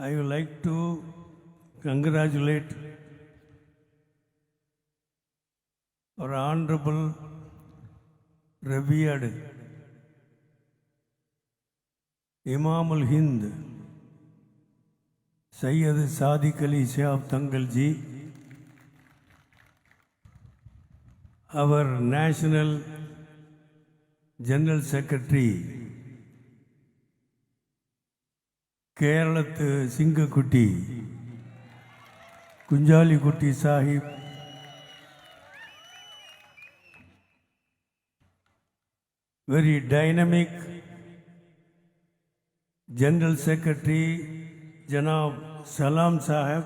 I would like to congratulate our Honorable revered Imam al-Hind Sayyid Sadiq Ali Shahab Tangal ji, our National General Secretary Keralat Singakutti Kunjali Kutti Sahib, very dynamic General Secretary Janab Salam Sahib,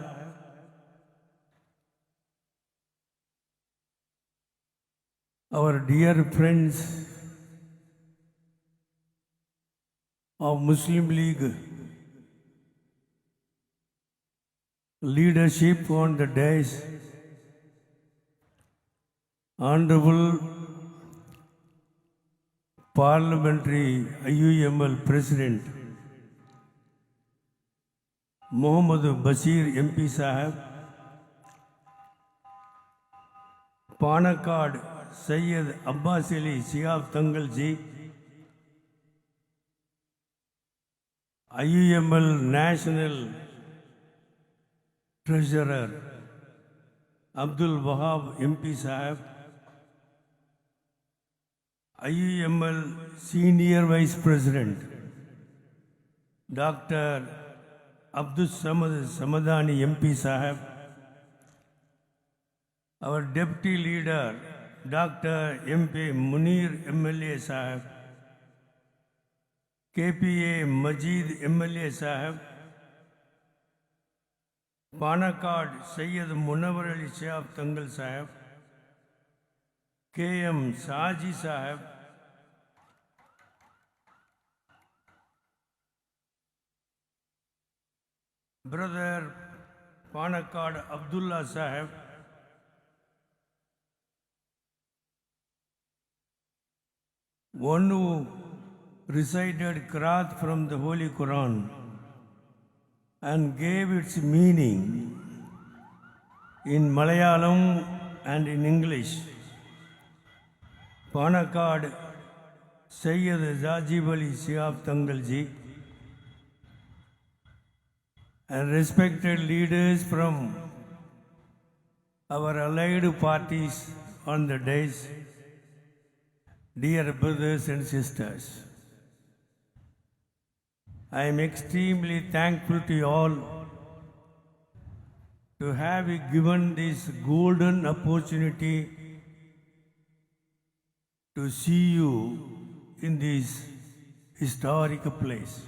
our dear friends of Muslim League leadership on the dais, Honorable Parliamentary IUML President Muhammad Bashir MP Sahib, Panakkad Sayyid Abbas Ali Shihab Tangal ji, IUML National Treasurer Abdul Wahab MP Sahib, IUML Senior Vice President Dr. Abdul Samad Samadani MP Sahib, our Deputy Leader Dr. MP Munir MLA Sahib, KPA Majid MLA Sahib, Panakkad Sayyid Munawar Ali Shahab Tangal Sahib, KM Saji Sahib, Brother Panakkad Abdullah Sahib, one who recited Qiraat from the Holy Quran and gave its meaning in Malayalam and in English, Panakkad Sayyid Zajib Ali Shihab Tangal ji, and respected leaders from our allied parties on the dais, dear brothers and sisters. I am extremely thankful to you all to have given this golden opportunity to see you in this historic place.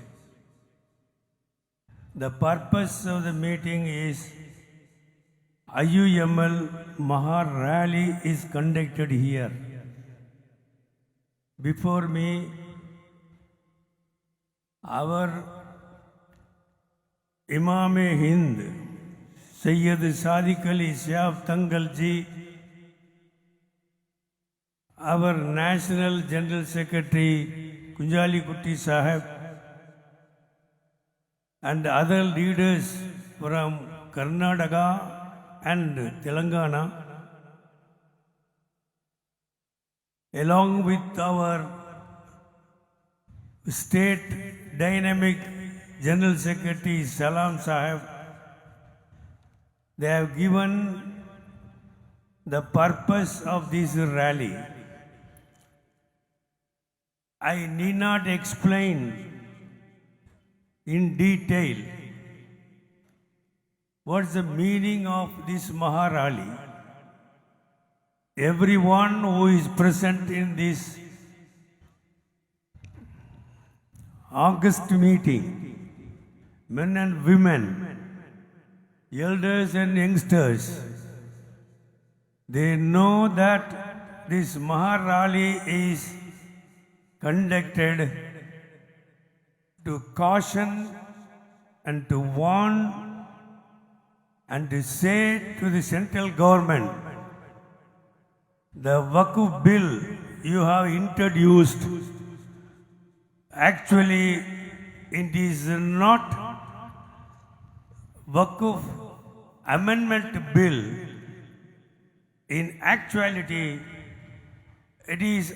The purpose of the meeting is IUML Maha Rally is conducted here. Before me, our Imam Hind Sayyid Sadiq Ali Shahab Tangal ji, our National General Secretary Kunjali Kutti Sahib, and other leaders from Karnataka and Telangana, along with our State Dynamic General Secretary Salam Sahib. They have given the purpose of this rally. I need not explain in detail what's the meaning of this Maha Rally. Everyone who is present in this August meeting, men and women, elders and youngsters, they know that this Maha Rally is conducted to caution and to warn and to say to the central government, the Waqf bill you have introduced, actually it is not Waqf Amendment Bill, in actuality, it is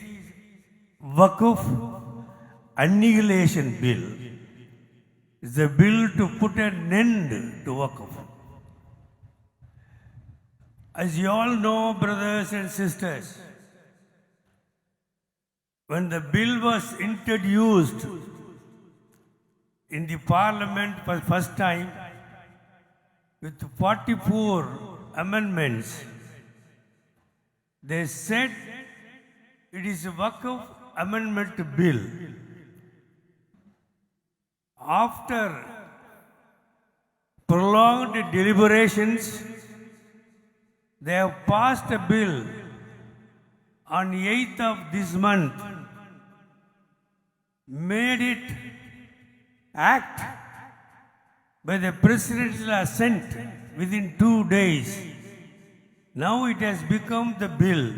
Waqf Annihilation Bill. It's a bill to put an end to Waqf. As you all know, brothers and sisters, when the bill was introduced in the parliament for the first time with 44 amendments, they said it is a Waqf Amendment Bill. After prolonged deliberations, they have passed a bill on 8th of this month, made it act by the presidential assent within 2 days. Now it has become the bill.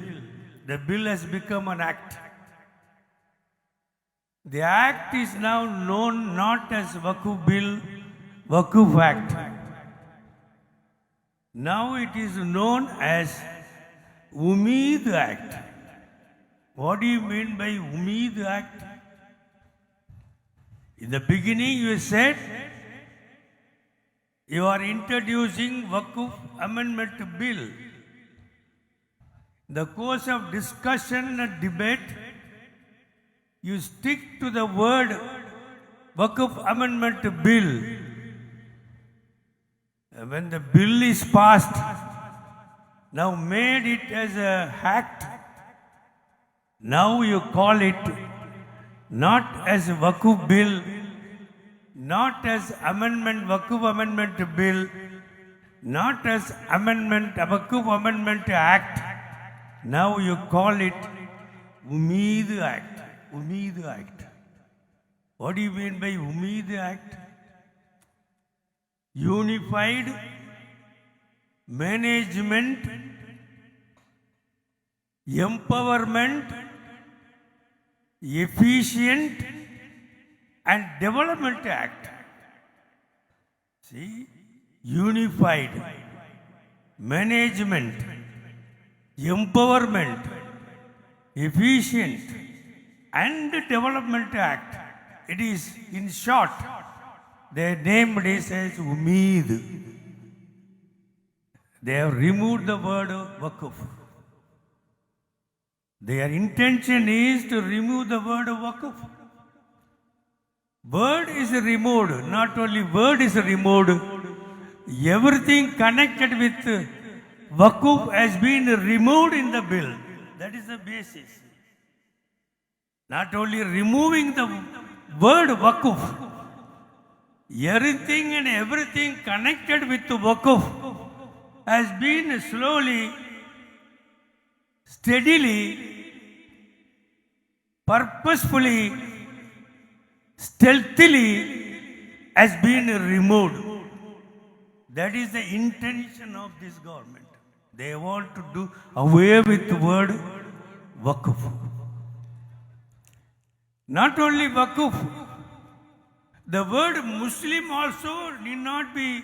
The bill has become an act. The act is now known not as Waqf Bill, Waqf Act. Now it is known as Umeed Act. What do you mean by Umeed Act? In the beginning you said you are introducing Waqf Amendment Bill. In the course of discussion and debate, you stick to the word Waqf Amendment Bill. When the bill is passed, now made it as a act, now you call it not as Waqf Bill, not as Waqf Amendment Bill, not as Waqf Amendment Act. Now you call it Umeed Act. Umeed Act. What do you mean by Umeed Act? Unified Management, Empowerment, Efficient and Development Act. See, Unified Management, Empowerment, Efficient and Development Act. It is, in short, they named it as Umeed. They have removed the word Waqf. Their intention is to remove the word Waqf. Word is removed. Not only word is removed, everything connected with Waqf has been removed in the bill. That is the basis. Not only removing the word Waqf, everything and everything connected with Waqf has been slowly, steadily, purposefully, stealthily has been removed. That is the intention of this government. They want to do away with the word Waqf. Not only Waqf, the word Muslim also need not be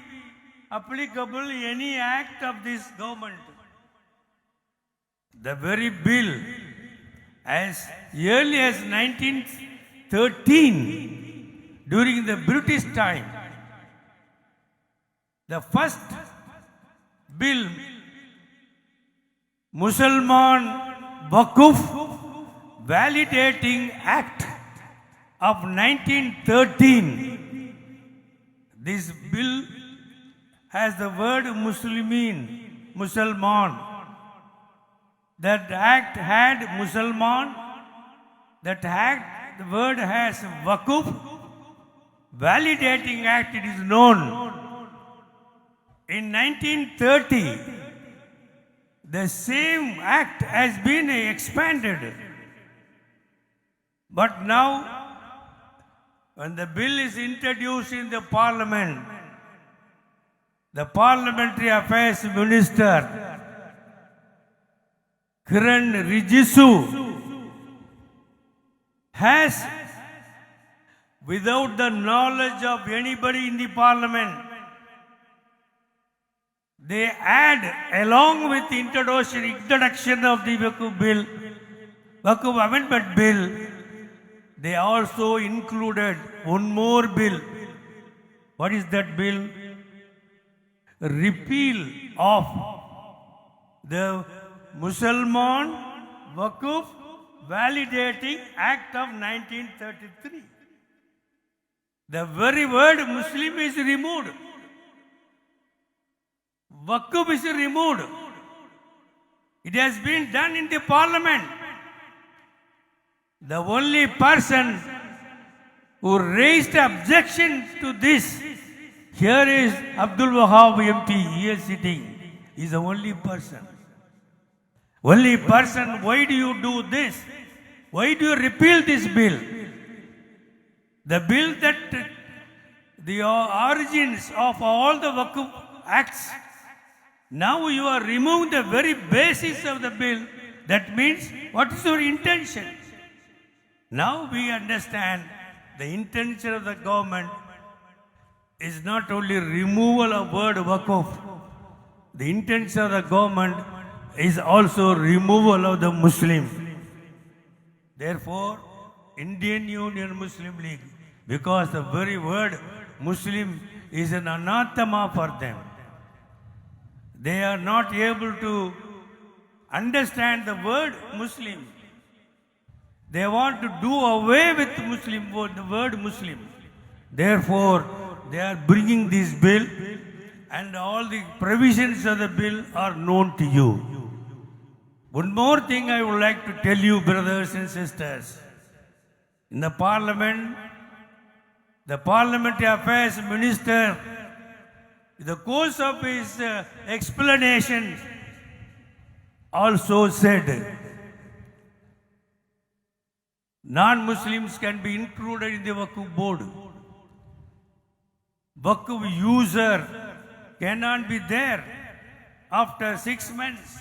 applicable in any act of this government. The very bill, as early as 1913, during the British time, the first bill, Mussalman Waqf Validating Act of 1913, this bill has the word Muslimin, Mussalman. That act had Mussalman. That act, the word has Waqf. Validating Act, it is known. In 1930, the same act has been expanded. But now, when the bill is introduced in the parliament, the Parliamentary Affairs Minister, Kiran Rijiju, has, without the knowledge of anybody in the parliament, they add, along with the introduction of the Waqf Amendment Bill, they also included one more bill. What is that bill? Repeal of the Mussalman Waqf Validating Act of 1933. The very word Muslim is removed. Waqf is removed. It has been done in the parliament. The only person who raised objection to this here is Abdul Wahab MP. He is sitting. He is the only person. Only person. Why do you do this? Why do you repeal this bill? The bill that the origins of all the Waqf acts. Now you are removing the very basis of the bill. That means, what is your intention? Now we understand the intention of the government is not only removal of word Waqf. The intention of the government is also removal of the Muslim. Therefore, Indian Union Muslim League, because the very word Muslim is an anathema for them. They are not able to understand the word Muslim. They want to do away with Muslim word, the word Muslim. Therefore, they are bringing this bill, and all the provisions of the bill are known to you. One more thing I would like to tell you, brothers and sisters. In the parliament, the parliamentary affairs minister, in the course of his explanation, also said non-Muslims can be included in the Waqf board. Waqf user cannot be there after 6 months.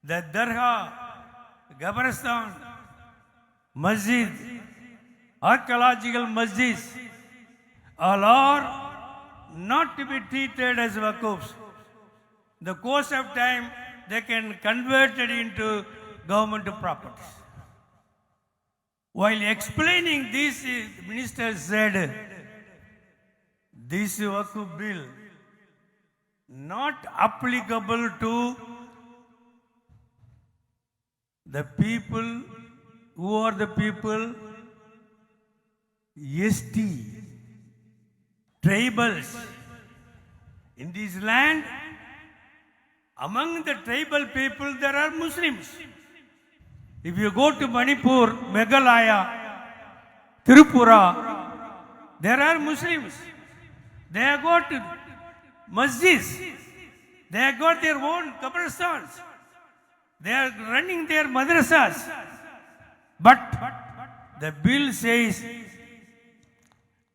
The Dargah, Qabristan, Masjid, archaeological masjids, all are not to be treated as Waqfs. In the course of time, they can convert it into government properties. While explaining this, the minister said, this Waqf bill not applicable to the people who are the people ST, tribals. In this land, among the tribal people, there are Muslims. If you go to Manipur, Meghalaya, Tripura, there are Muslims. They have got masjids. They have got their own qabristans. They are running their madrasas. But the bill says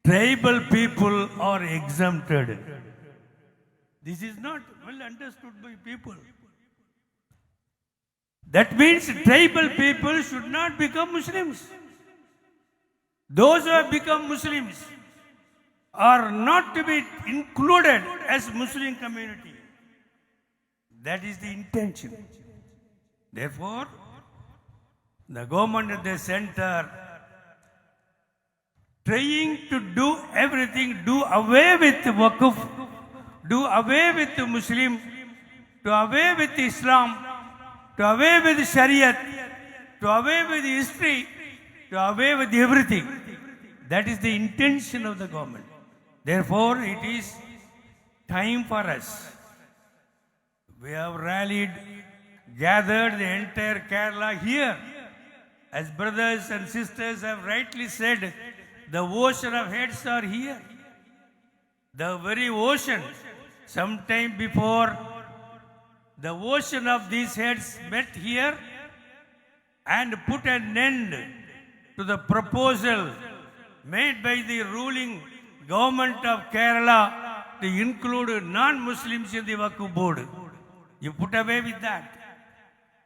tribal people are exempted. This is not well understood by people. That means tribal people should not become Muslims. Those who have become Muslims are not to be included as Muslim community. That is the intention. Therefore, the government at the center trying to do everything, do away with Waqf, do away with the Muslim, do away with Islam, do away with Shariat, do away with history, do away with everything. That is the intention of the government. Therefore, it is time for us. We have rallied, gathered the entire Kerala here. As brothers and sisters have rightly said, the ocean of heads are here. The very ocean, sometime before, the ocean of these heads met here and put an end to the proposal made by the ruling government of Kerala to include non-Muslims in the Waqf board. You put away with that.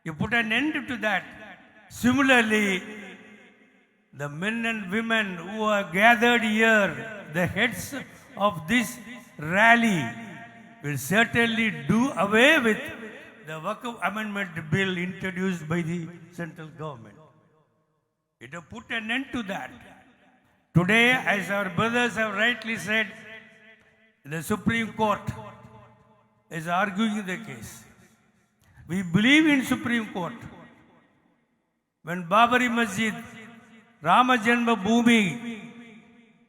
You put an end to that. Similarly, the men and women who are gathered here, the heads of this rally, will certainly do away with the Waqf Amendment Bill introduced by the central government. It will put an end to that. Today, as our brothers have rightly said, the Supreme Court is arguing the case. We believe in Supreme Court. When Babari Masjid, Rama Janma Bhoomi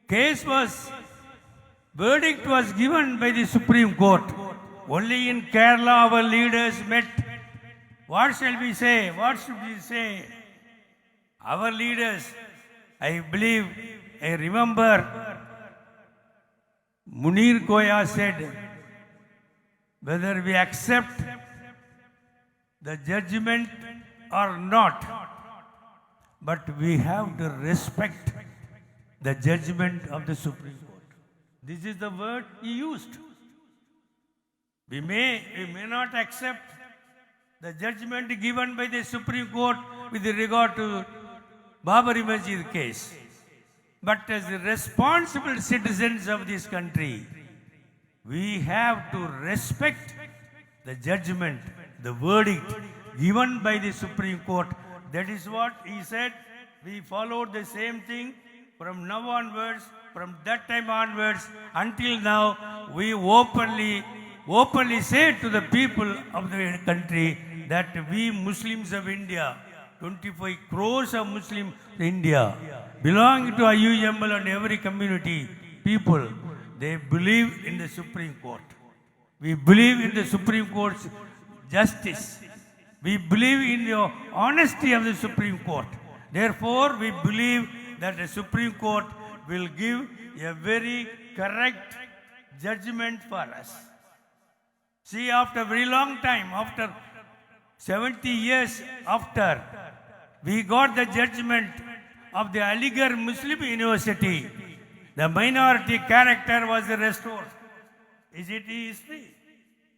case verdict was given by the Supreme Court. Only in Kerala our leaders met. What shall we say? What should we say? Our leaders, I believe, I remember Munir Koya said, whether we accept the judgment or not, but we have to respect the judgment of the Supreme Court. This is the word he used. We may not accept the judgment given by the Supreme Court with regard to Babari Masjid case. But as the responsible citizens of this country, we have to respect the judgment, the verdict given by the Supreme Court. That is what he said. We followed the same thing from now onwards, from that time onwards until now. We openly say to the people of the country that we Muslims of India, 25 crores of Muslims in India, belonging to IUML and every community, people, they believe in the Supreme Court. We believe in the Supreme Court's justice. We believe in the honesty of the Supreme Court. Therefore, we believe that the Supreme Court will give a very correct judgment for us. See, after a very long time, after 70 years after, we got the judgment of the Aligarh Muslim University. The minority character was restored. Is it history?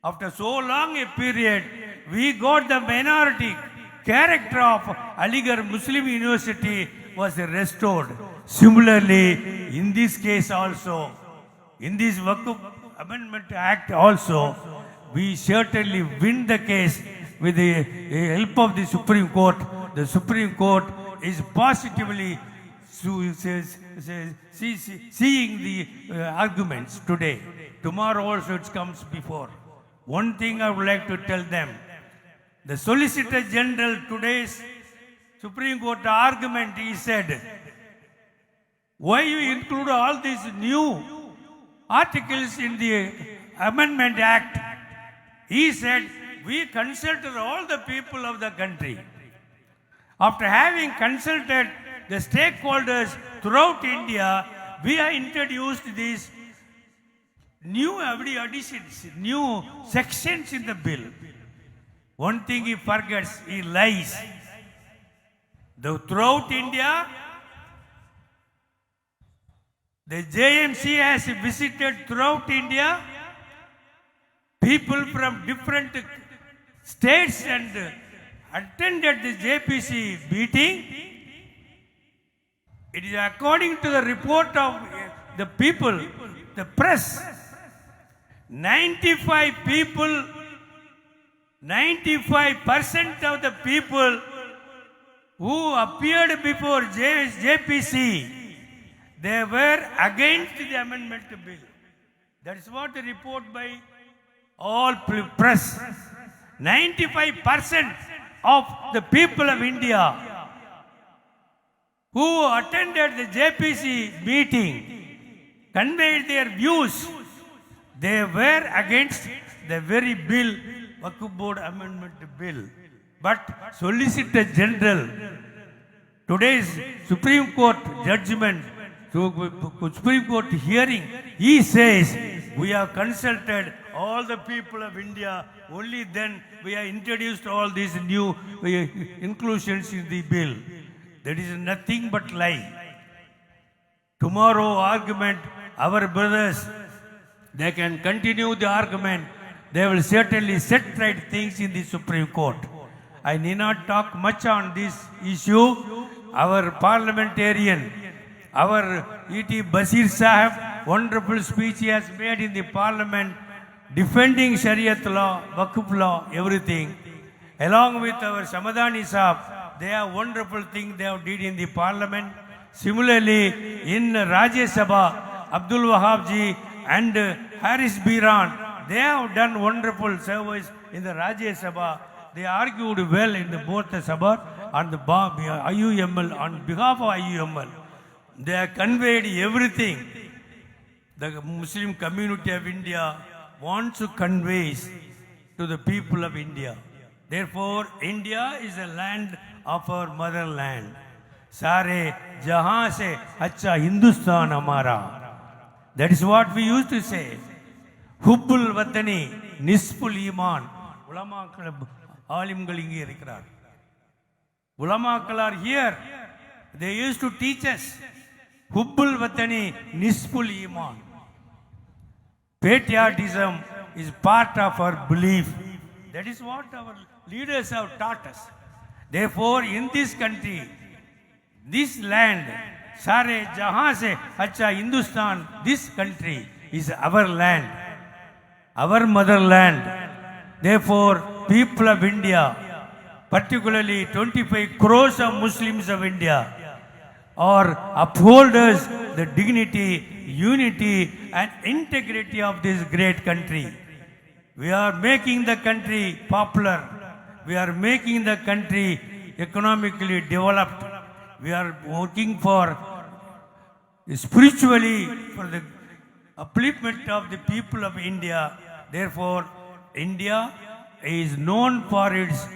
After so long a period, we got the minority character of Aligarh Muslim University was restored. Similarly, in this case also, in this Waqf Amendment Act also, we certainly win the case with the help of the Supreme Court. The Supreme Court is positively seeing the arguments today. Tomorrow also it comes before. One thing I would like to tell them. The Solicitor General today's Supreme Court argument, he said, why you include all these new articles in the Amendment Act? He said, we consulted all the people of the country. After having consulted the stakeholders throughout India, we have introduced these new additions, new sections in the bill. One thing he forgets, he lies. Throughout India, the JMC has visited throughout India people from different states and attended the JPC meeting. It is according to the report of the people, the press, 95% of the people who appeared before JPC, they were against the amendment bill. That is what the report by all press. 95% of the people of India who attended the JPC meeting conveyed their views. They were against the very bill, Waqf Board Amendment Bill. But Solicitor General, today's Supreme Court judgment, Supreme Court hearing, he says, we have consulted all the people of India, only then we have introduced all these new inclusions in the bill. That is nothing but lie. Tomorrow argument, our brothers, they can continue the argument. They will certainly set right things in the Supreme Court. I need not talk much on this issue. Our parliamentarian, our E.T. Basir Sahib, wonderful speech he has made in the parliament. defending Shariat law, Waqf law, everything. Along with our Samadani Sahab, they have wonderful thing they have did in the parliament. Similarly, in Rajya Sabha, Abdul Wahab ji and Haris Biran, they have done wonderful service in the Rajya Sabha. They argued well in both the Sabha and the IUML, on behalf of IUML. They have conveyed everything the Muslim community of India wants to convey to the people of India. Therefore, India is a land of our motherland. Sare jahan se acha Hindustan hamara. That is what we used to say. Hubbul Watani, Nisful Iman. Ulama alimgal inge irukrar. Ulamakal are here. They used to teach us. Hubbul Watani, Nisful Iman. Patriotism is part of our belief. That is what our leaders have taught us. Therefore, in this country, this land, Sare Jahan se Acha Hindustan, this country is our land, our motherland. Therefore, people of India, particularly 25 crores of Muslims of India, are upholders the dignity, unity and integrity of this great country. We are making the country popular. We are making the country economically developed. We are working for spiritually for the upliftment of the people of India. Therefore, India is known for its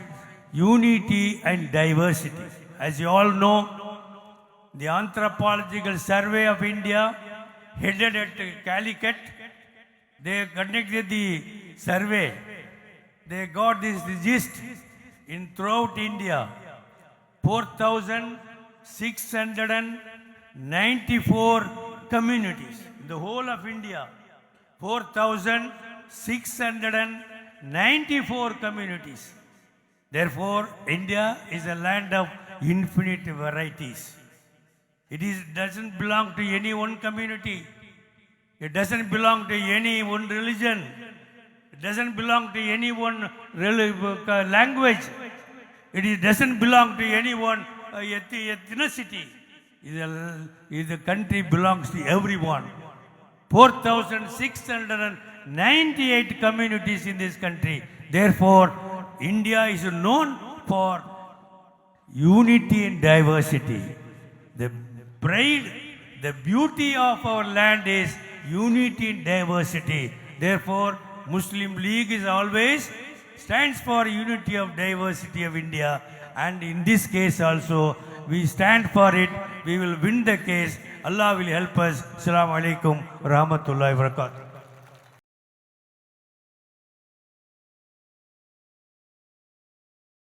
unity and diversity. As you all know, the Anthropological Survey of India, headed at Calicut, they conducted the survey. They got this gist in throughout India. 4,694 communities in the whole of India. 4,694 communities. Therefore, India is a land of infinite varieties. It doesn't belong to any one community. It doesn't belong to any one religion. It doesn't belong to any one language. It doesn't belong to any one ethnicity. The country belongs to everyone. 4,698 communities in this country. Therefore, India is known for unity and diversity. The pride, the beauty of our land is unity and diversity. Therefore, Muslim League is always stands for unity of diversity of India, and in this case also we stand for it. We will win the case. Allah will help us. Assalamu alaikum wa rahmatullahi wa barakatuh.